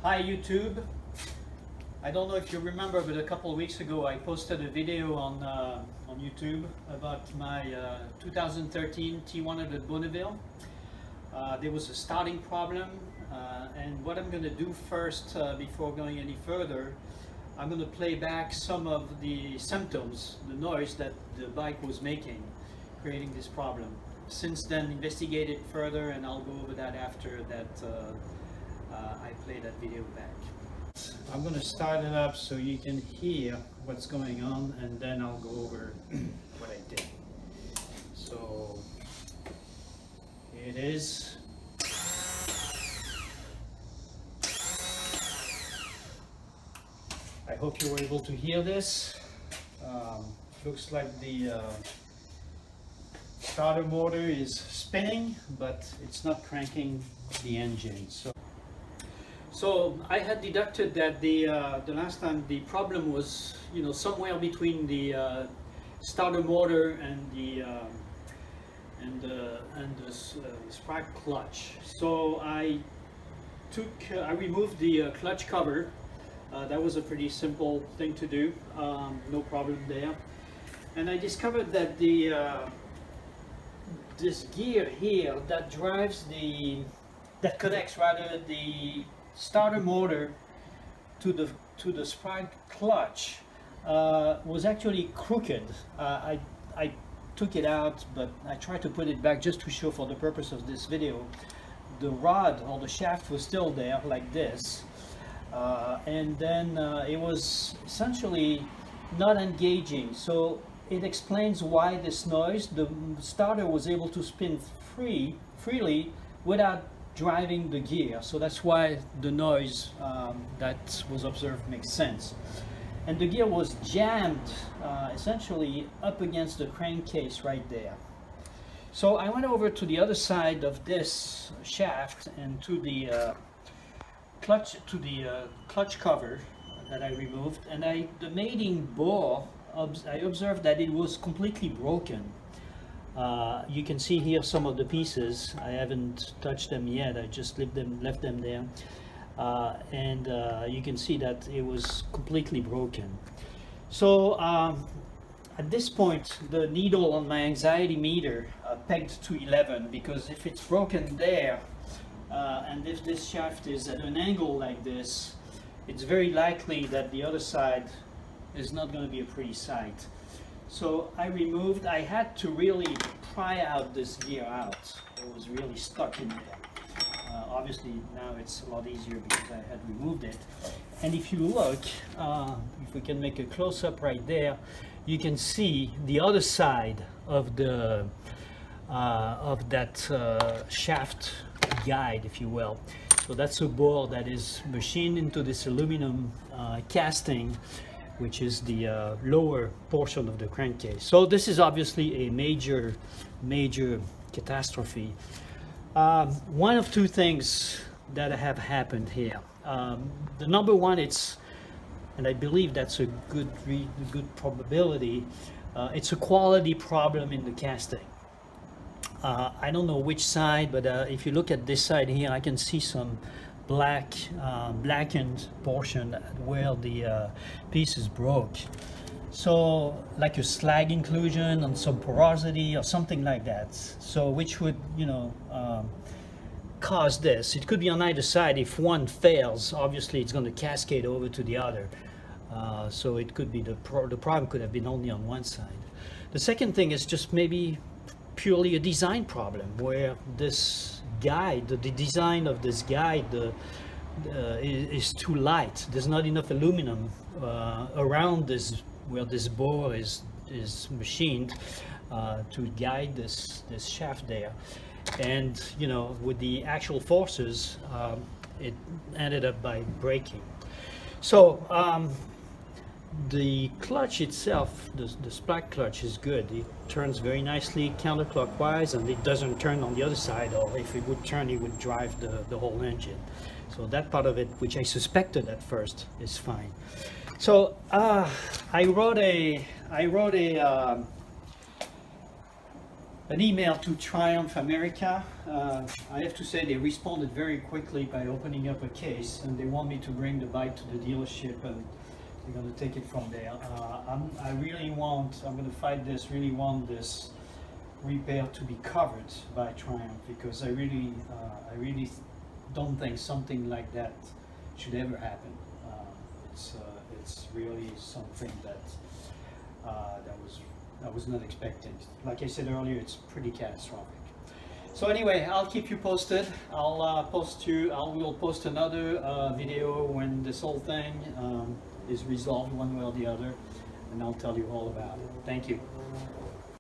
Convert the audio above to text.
Hi YouTube. I don't know if you remember, but a couple of weeks ago I posted a video on YouTube about my 2013 T100 Bonneville. There was a starting problem, and what I'm going to do first, before going any further, I'm going to play back some of the symptoms, the noise that the bike was making, creating this problem. Since then, investigate it further, and I'll go over that after that I play that video back. I'm going to start it up so you can hear what's going on, and then I'll go over what I did. So here it is. I hope you were able to hear this. Looks like the starter motor is spinning, but it's not cranking the engine. So I had deducted that the last time the problem was, somewhere between the starter motor and the spark clutch. So I removed the clutch cover. That was a pretty simple thing to do, no problem there. And I discovered that this gear here that connects the starter motor to the spark clutch was actually crooked. I took it out, but I tried to put it back just to show, for the purpose of this video, the rod or the shaft was still there like this. And then it was essentially not engaging, so it explains why this noise. The starter was able to spin freely without driving the gear, so that's why the noise that was observed makes sense. And the gear was jammed essentially up against the crankcase right there. So I went over to the other side of this shaft and to the clutch cover that I removed, and the mating bore, I observed that it was completely broken. You can see here some of the pieces. I haven't touched them yet. I just left them there, and you can see that it was completely broken. So at this point, the needle on my anxiety meter pegged to 11, because if it's broken there, and if this shaft is at an angle like this, it's very likely that the other side is not going to be a pretty sight. So I had to really pry out this gear out. It was really stuck in there. Obviously now it's a lot easier because I had removed it. And if you look, if we can make a close-up right there, you can see the other side of the that shaft guide, if you will. So that's a bore that is machined into this aluminum casting, which is the lower portion of the crankcase. So this is obviously a major catastrophe. One of two things that have happened here. The number one, and I believe that's a good probability, it's a quality problem in the casting. I don't know which side, but if you look at this side here, I can see some blackened portion where the pieces broke. So like a slag inclusion and some porosity or something like that. So which would, cause this. It could be on either side. If one fails, obviously it's going to cascade over to the other. So it could be the problem could have been only on one side. The second thing is just maybe purely a design problem, where this guide, the design of this guide is too light. There's not enough aluminum around this, where this bore is machined, to guide this shaft there. And with the actual forces, it ended up by breaking. So the clutch itself, the spark clutch, is good. It turns very nicely counterclockwise, and it doesn't turn on the other side, or if it would turn, it would drive the whole engine. So that part of it, which I suspected at first, is fine. So I wrote a an email to Triumph America. I have to say they responded very quickly by opening up a case, and they want me to bring the bike to the dealership, and they're going to take it from there. I'm going to fight this, really want this repair to be covered by Triumph, because I really don't think something like that should ever happen. It's really something that I was not expecting. Like I said earlier, it's pretty catastrophic. So anyway, I'll keep you posted. I will post another video when this whole thing is resolved one way or the other, and I'll tell you all about it. Thank you.